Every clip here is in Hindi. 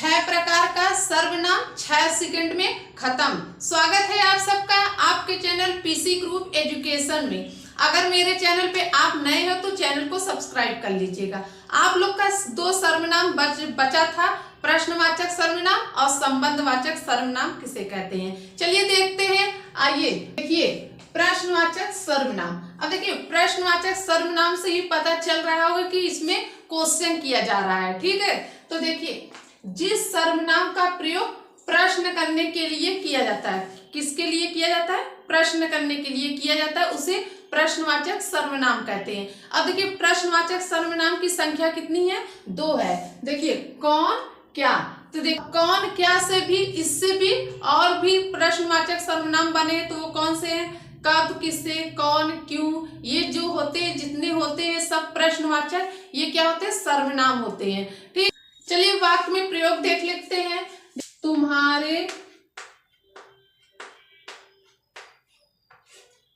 6 प्रकार का सर्वनाम 6 सेकंड में खत्म। स्वागत है आप सबका आपके चैनल पीसी ग्रुप एजुकेशन में। अगर मेरे चैनल पे आप नए हो तो चैनल को सब्सक्राइब कर लीजिएगा। आप लोग का 2 सर्वनाम बचा था, प्रश्नवाचक सर्वनाम और संबंधवाचक सर्वनाम किसे कहते हैं। चलिए देखते हैं। आइए देखिए प्रश्नवाचक सर्वनाम। अब देखिए प्रश्नवाचक सर्वनाम से ही पता चल रहा होगा कि इसमें क्वेश्चन किया जा रहा है। ठीक है, तो देखिए जिस सर्वनाम का प्रयोग प्रश्न करने के लिए किया जाता है, किसके लिए किया जाता है? प्रश्न करने के लिए किया जाता है, उसे प्रश्नवाचक सर्वनाम कहते हैं। अब देखिए प्रश्नवाचक सर्वनाम की संख्या कितनी है? 2 है। देखिए कौन क्या, तो देखिए कौन क्या से भी, इससे भी और भी प्रश्नवाचक सर्वनाम बने तो वो कौन से हैं? कब, किससे, कौन, क्यों, ये जो होते हैं, जितने होते हैं सब प्रश्नवाचक, ये क्या होते हैं? सर्वनाम होते हैं। ठीक, चलिए वाक्य में प्रयोग देख लेते हैं। तुम्हारे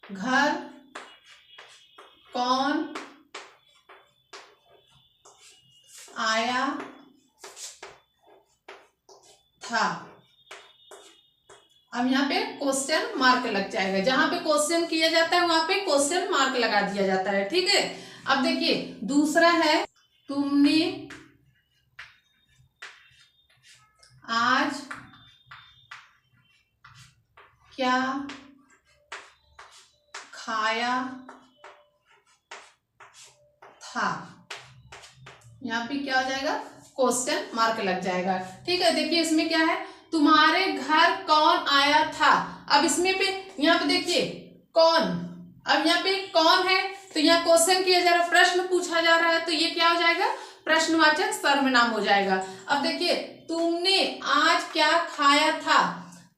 घर कौन आया था। अब यहाँ पे क्वेश्चन मार्क लग जाएगा। जहां पे क्वेश्चन किया जाता है वहां पे क्वेश्चन मार्क लगा दिया जाता है। ठीक है, अब देखिए दूसरा है तुमने आज क्या खाया था। यहाँ पे क्या हो जाएगा? क्वेश्चन मार्क लग जाएगा। ठीक है, देखिए इसमें क्या है? तुम्हारे घर कौन आया था। अब इसमें पे यहाँ पे देखिए कौन, अब यहाँ पे कौन है तो यहाँ क्वेश्चन किया जा रहा है, प्रश्न पूछा जा रहा है, तो ये क्या हो जाएगा? प्रश्नवाचक सर्वनाम हो जाएगा। अब देखिए तुमने आज क्या खाया था,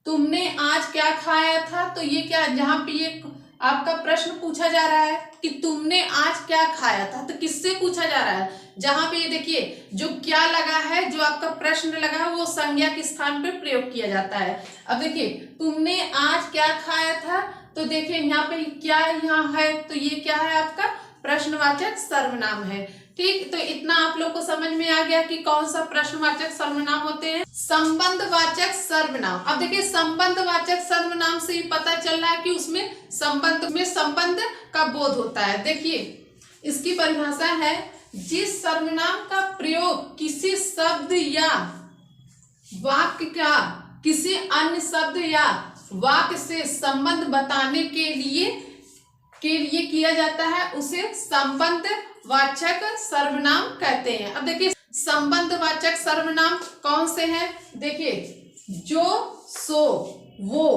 तुमने आज क्या खाया था, तो ये क्या, जहां पे ये आपका प्रश्न पूछा जा रहा है कि तुमने आज क्या खाया था, तो किससे पूछा जा रहा है? जहां पे ये देखिए जो क्या लगा है, जो आपका प्रश्न लगा है, वो संज्ञा के स्थान पे प्रयोग किया जाता है। अब देखिए तुमने आज क्या खाया था, तो देखिए यहाँ पे क्या यहाँ है, तो ये क्या है? आपका प्रश्नवाचक सर्वनाम है। ठीक, तो इतना आप लोग को समझ में आ गया कि कौन सा प्रश्नवाचक सर्वनाम होते हैं। संबंधवाचक सर्वनाम। अब देखिए संबंधवाचक सर्वनाम से ही पता चल रहा है कि उसमें संबंध का बोध होता है। देखिए इसकी परिभाषा है, जिस सर्वनाम का प्रयोग किसी शब्द या वाक्य का किसी अन्य शब्द या वाक्य से संबंध बताने के लिए किया जाता है, उसे संबंधवाचक सर्वनाम कहते हैं। अब देखिए संबंधवाचक सर्वनाम कौन से हैं? देखिए जो, सो, वो,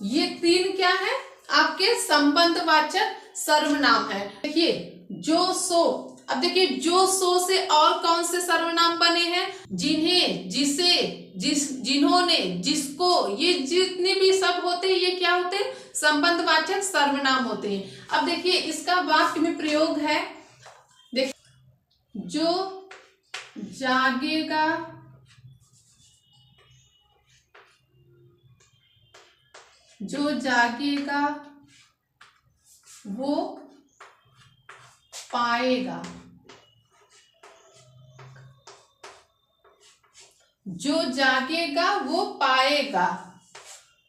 ये 3 क्या है? आपके संबंधवाचक सर्वनाम है। देखिए जो, सो, अब देखिए जो, सो से और कौन से सर्वनाम बने हैं? जिन्हें, जिसे, जिन्होंने, जिसको, ये जितने भी सब होते हैं ये क्या होते हैं? संबंधवाचक सर्वनाम होते हैं। अब देखिए इसका वाक्य में प्रयोग है, देखिए जो जागेगा वो पाएगा, जो जागेगा वो पाएगा,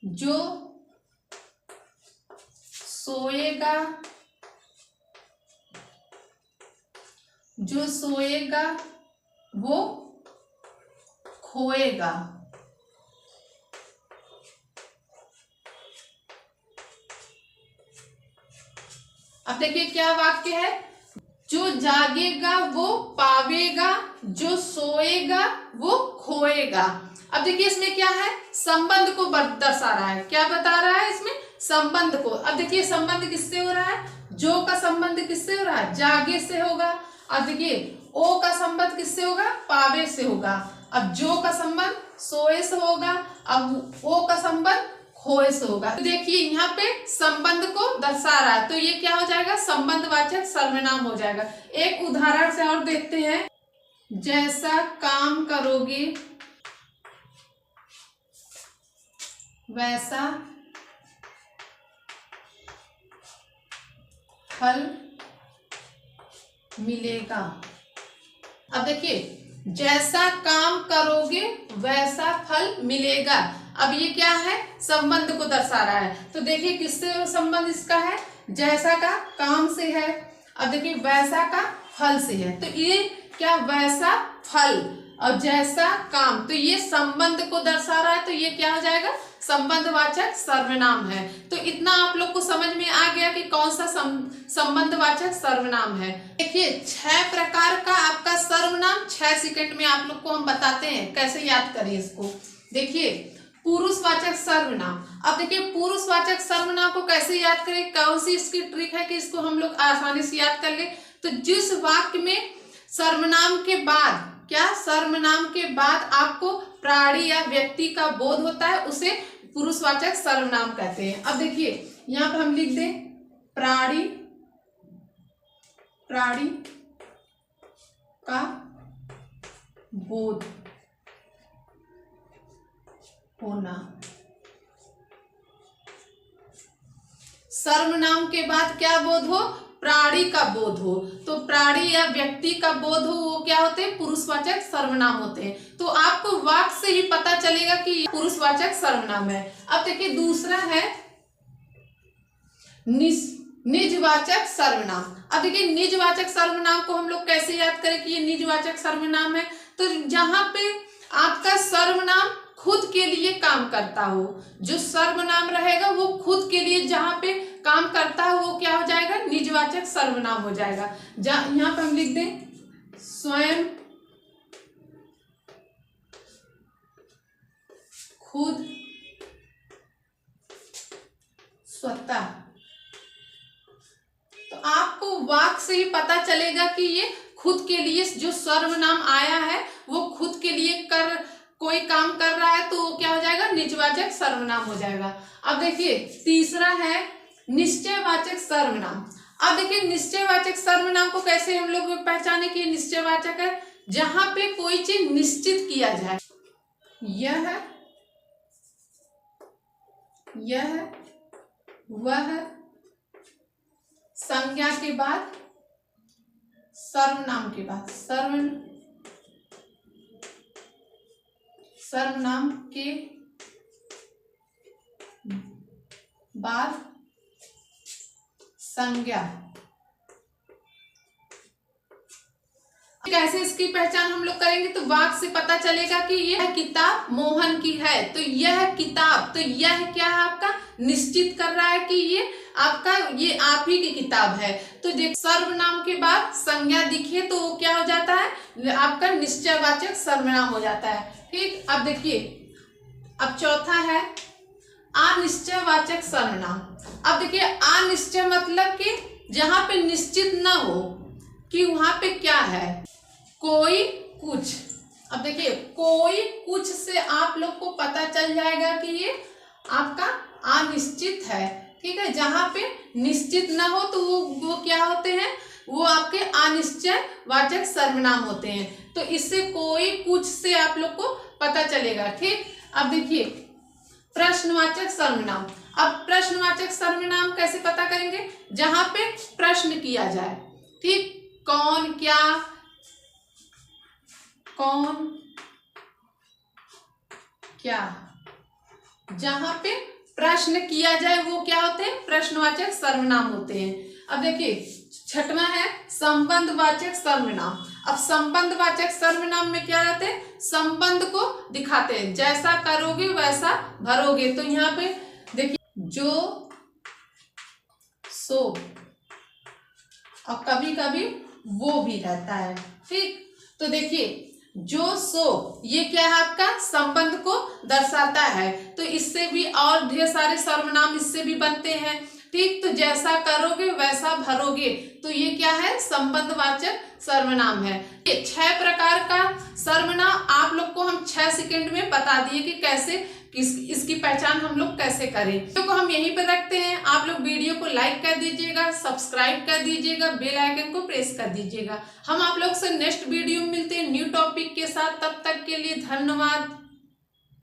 जो सोएगा वो खोएगा। अब देखिए क्या वाक्य है? जो जागेगा वो पावेगा, जो सोएगा वो खोएगा। अब देखिए इसमें क्या है? संबंध को दर्शा रहा है। क्या बता रहा है इसमें? संबंध को। अब देखिए संबंध किससे हो रहा है? जो का संबंध किससे हो रहा है? जागे से होगा। अब देखिए ओ का संबंध किससे होगा? पावे से होगा। अब जो का संबंध सोए से होगा, अब ओ का संबंध खोए से होगा। तो देखिए यहाँ पे संबंध को दर्शा रहा है, तो ये क्या हो जाएगा? संबंधवाचक सर्वनाम हो जाएगा। एक उदाहरण से और देखते हैं। जैसा काम करोगे वैसा फल मिलेगा। अब देखिए जैसा काम करोगे वैसा फल मिलेगा। अब ये क्या है, संबंध को दर्शा रहा है। तो देखिए किससे संबंध इसका है, जैसा का काम से है। अब देखिए वैसा का फल से है, तो ये क्या, वैसा फल और जैसा काम, तो ये संबंध को दर्शा रहा है, तो ये क्या हो जाएगा, संबंधवाचक सर्वनाम है। तो इतना आप लोग को समझ में आ गया कि कौन सा संबंधवाचक सर्वनाम है। देखिए 6 प्रकार का आपका सर्वनाम 6 सेकंड में आप लोग को हम बताते हैं कैसे याद करें इसको। देखिए पुरुषवाचक सर्वनाम। अब देखिए पुरुषवाचक सर्वनाम को कैसे याद करें, कौन सी इसकी ट्रिक है कि इसको हम लोग आसानी से याद कर ले। तो जिस वाक्य में सर्वनाम के बाद, क्या, सर्वनाम के बाद आपको प्राणी या व्यक्ति का बोध होता है उसे पुरुषवाचक सर्वनाम कहते हैं। अब देखिए यहां पर हम लिख दें प्राणी, प्राणी का बोध होना। सर्वनाम के बाद क्या बोध हो, प्राणी का बोध हो। तो प्राणी या व्यक्ति का बोध हो, वो क्या होते हैं, पुरुषवाचक सर्वनाम होते हैं। तो आपको वाक्य से ही पता चलेगा कि ये पुरुषवाचक सर्वनाम है। अब देखिए दूसरा है निजवाचक सर्वनाम। अब देखिए निजवाचक सर्वनाम को हम लोग कैसे याद करें कि ये निजवाचक सर्वनाम है। तो जहां पे आपका सर्वनाम खुद के लिए काम करता हो, जो सर्वनाम रहेगा वो खुद के लिए जहां पे काम करता है वो क्या हो जाएगा, निजवाचक सर्वनाम हो जाएगा। यहां पर हम लिख दें स्वयं, खुद, स्वतः। तो आपको वाक्य से ही पता चलेगा कि ये खुद के लिए जो सर्वनाम आया है वो खुद के लिए कोई काम कर रहा है, तो वो क्या हो जाएगा, निजवाचक सर्वनाम हो जाएगा। अब देखिए तीसरा है निश्चयवाचक सर्वनाम। अब देखिए निश्चयवाचक सर्वनाम को कैसे हम लोग पहचाने कि निश्चयवाचक है, जहां पे कोई चीज निश्चित किया जाए। यह वह संज्ञा के बाद, सर्वनाम के बाद, सर्वनाम के बाद संज्ञा। कैसे इसकी पहचान हम लोग करेंगे, तो वाक्य से पता चलेगा कि यह किताब मोहन की है। तो यह किताब, तो यह क्या है, आपका निश्चित कर रहा है कि ये आपका, ये आप ही की किताब है। तो सर्वनाम के बाद संज्ञा दिखे तो वो क्या हो जाता है, आपका निश्चयवाचक सर्वनाम हो जाता है। ठीक, अब देखिए अब चौथा है अनिश्चयवाचक सर्वनाम। अब देखिए अनिश्चय मतलब कि जहां पे निश्चित न हो कि वहां पे क्या है, कोई कुछ। अब देखिए कोई कुछ से आप लोग को पता चल जाएगा कि ये आपका अनिश्चित है। ठीक है, जहां पे निश्चित ना हो तो वो क्या होते हैं, वो आपके अनिश्चयवाचक सर्वनाम होते हैं। तो इससे कोई कुछ से आप लोग को पता चलेगा। ठीक, अब देखिए प्रश्नवाचक सर्वनाम। अब प्रश्नवाचक सर्वनाम कैसे पता करेंगे, जहां पे प्रश्न किया जाए। ठीक, कौन, क्या, कौन क्या, जहां पे प्रश्न किया जाए वो क्या होते हैं, प्रश्नवाचक सर्वनाम होते हैं। अब देखिए छठवां है संबंधवाचक सर्वनाम। अब संबंधवाचक सर्वनाम में क्या रहते हैं, संबंध को दिखाते हैं, जैसा करोगे वैसा भरोगे। तो यहाँ पे देखिए जो, सो और कभी कभी वो भी रहता है। ठीक, तो देखिए जो, सो ये क्या है, आपका संबंध को दर्शाता है। तो इससे भी और ढेर सारे सर्वनाम इससे भी बनते हैं। ठीक, तो जैसा करोगे वैसा भरोगे, तो ये क्या है, संबंधवाचक सर्वनाम है। ये 6 प्रकार का सर्वनाम आप लोग को हम 6 सेकंड में बता दिए कि कैसे इसकी पहचान हम लोग कैसे करें। तो हम यहीं पर रखते हैं। आप लोग वीडियो को लाइक कर दीजिएगा, सब्सक्राइब कर दीजिएगा, बेल आइकन को प्रेस कर दीजिएगा। हम आप लोग से नेक्स्ट वीडियो में मिलते हैं न्यू टॉपिक के साथ। तब तक के लिए धन्यवाद।